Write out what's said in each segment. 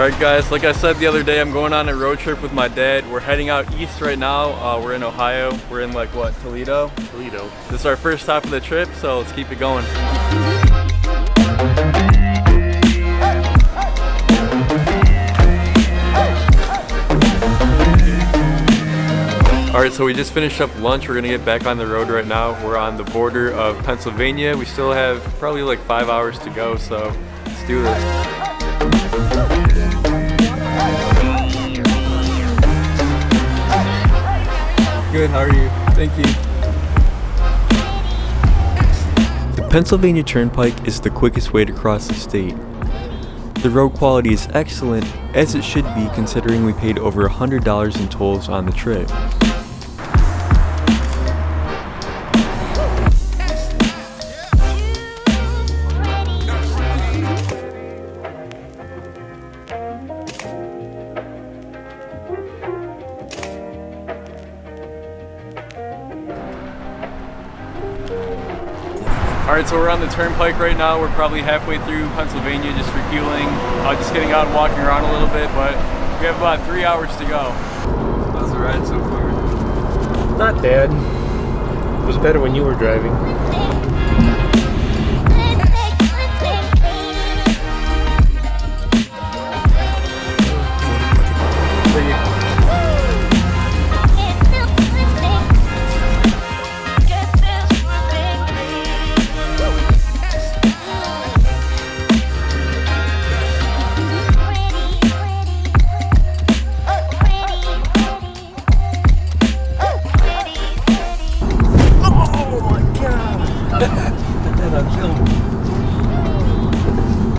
Alright guys, like I said the other day, I'm going on a road trip with my dad. We're heading out east right now. We're in Ohio. We're in like what, Toledo? Toledo. This is our first stop of the trip, so let's keep it going. Alright, so we just finished up lunch. We're gonna get back on the road right now. We're on the border of Pennsylvania. We still have probably like 5 hours to go, so let's do this. Good, how are you? Thank you. The Pennsylvania Turnpike is the quickest way to cross the state. The road quality is excellent, as it should be considering we paid over $100 in tolls on the trip. Alright, so we're on the turnpike right now. We're probably halfway through Pennsylvania, just refueling, just getting out and walking around a little bit, but we have about 3 hours to go. How's the ride so far? Not bad. It was better when you were driving.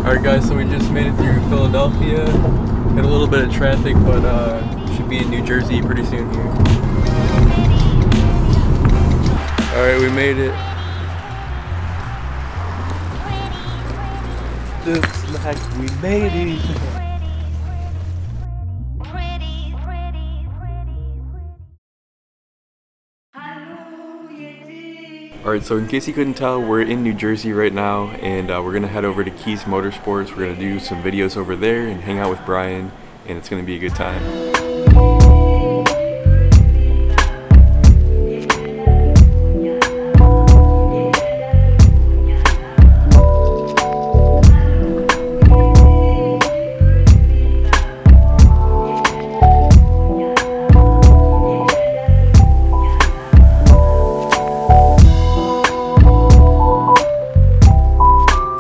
Alright guys, so we just made it through Philadelphia. Hit a little bit of traffic, but should be in New Jersey pretty soon here. Alright, we made it. Looks like we made it. Alright, so in case you couldn't tell, we're in New Jersey right now, and we're going to head over to Keys Motorsports. We're going to do some videos over there and hang out with Brian, and it's going to be a good time.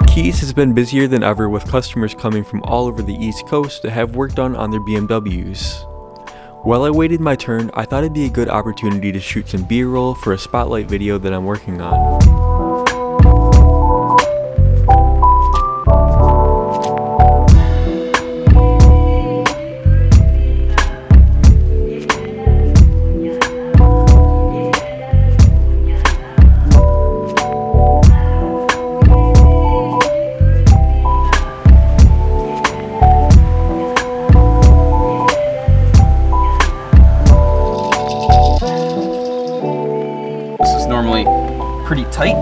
Keys has been busier than ever with customers coming from all over the East Coast to have work done on their BMWs. While I waited my turn, I thought it'd be a good opportunity to shoot some B-roll for a spotlight video that I'm working on. Normally pretty tight.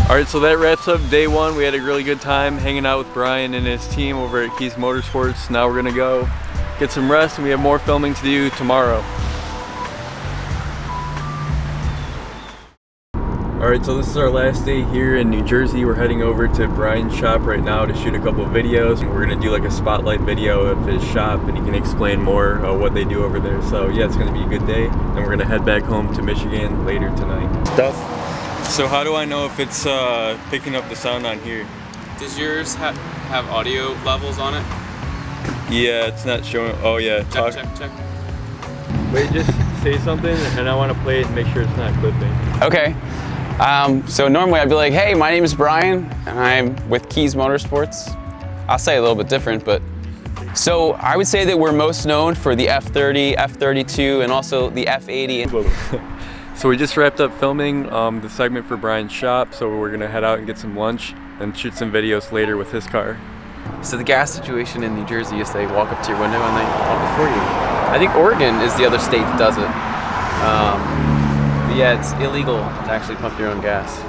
Alright, so that wraps up day one. We had a really good time hanging out with Brian and his team over at Keys Motorsports. Now we're gonna go get some rest, and we have more filming to do tomorrow. Alright, so this is our last day here in New Jersey. We're heading over to Brian's shop right now to shoot a couple of videos. We're going to do like a spotlight video of his shop, and he can explain more what they do over there. So yeah, it's going to be a good day. And we're going to head back home to Michigan later tonight. So how do I know if it's picking up the sound on here? Does yours have audio levels on it? Yeah, it's not showing. Oh yeah. Check. Wait, just say something, and I want to play it and make sure it's not clipping. Okay. So normally I'd be like, hey, my name is Brian, and I'm with Keys Motorsports. I'll say a little bit different, but so I would say that we're most known for the F30, F32, and also the F80. So we just wrapped up filming the segment for Brian's shop, so we're gonna head out and get some lunch and shoot some videos later with his car. So the gas situation in New Jersey is they walk up to your window and they walk before you. I think Oregon is the other state that does it. But yeah, it's illegal to actually pump your own gas. So.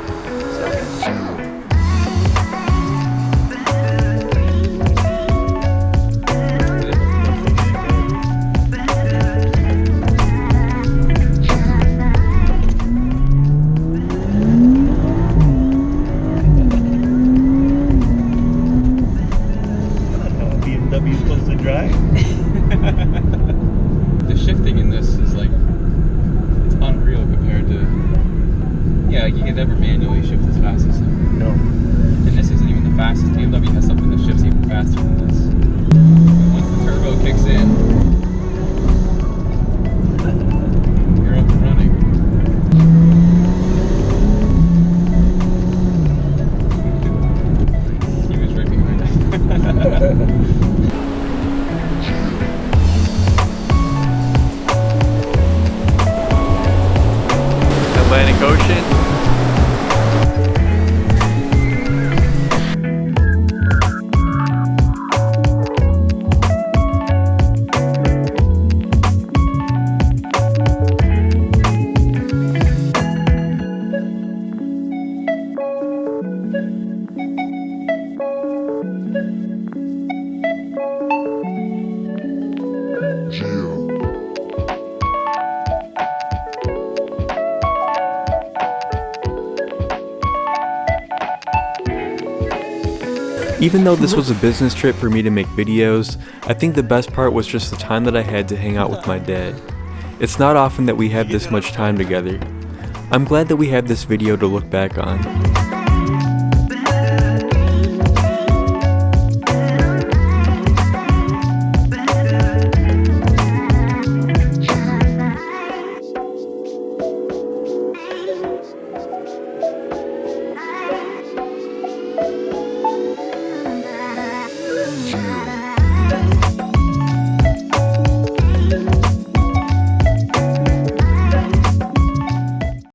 BMW supposed to drive? The shifting in this is like, it's unreal compared to, yeah, like you can never manually shift as fast as them. No. And this isn't even the fastest. BMW has something that shifts even faster than this. Once the turbo kicks in, you're up and running. He was right behind us. Atlantic Ocean. Even though this was a business trip for me to make videos, I think the best part was just the time that I had to hang out with my dad. It's not often that we have this much time together. I'm glad that we have this video to look back on.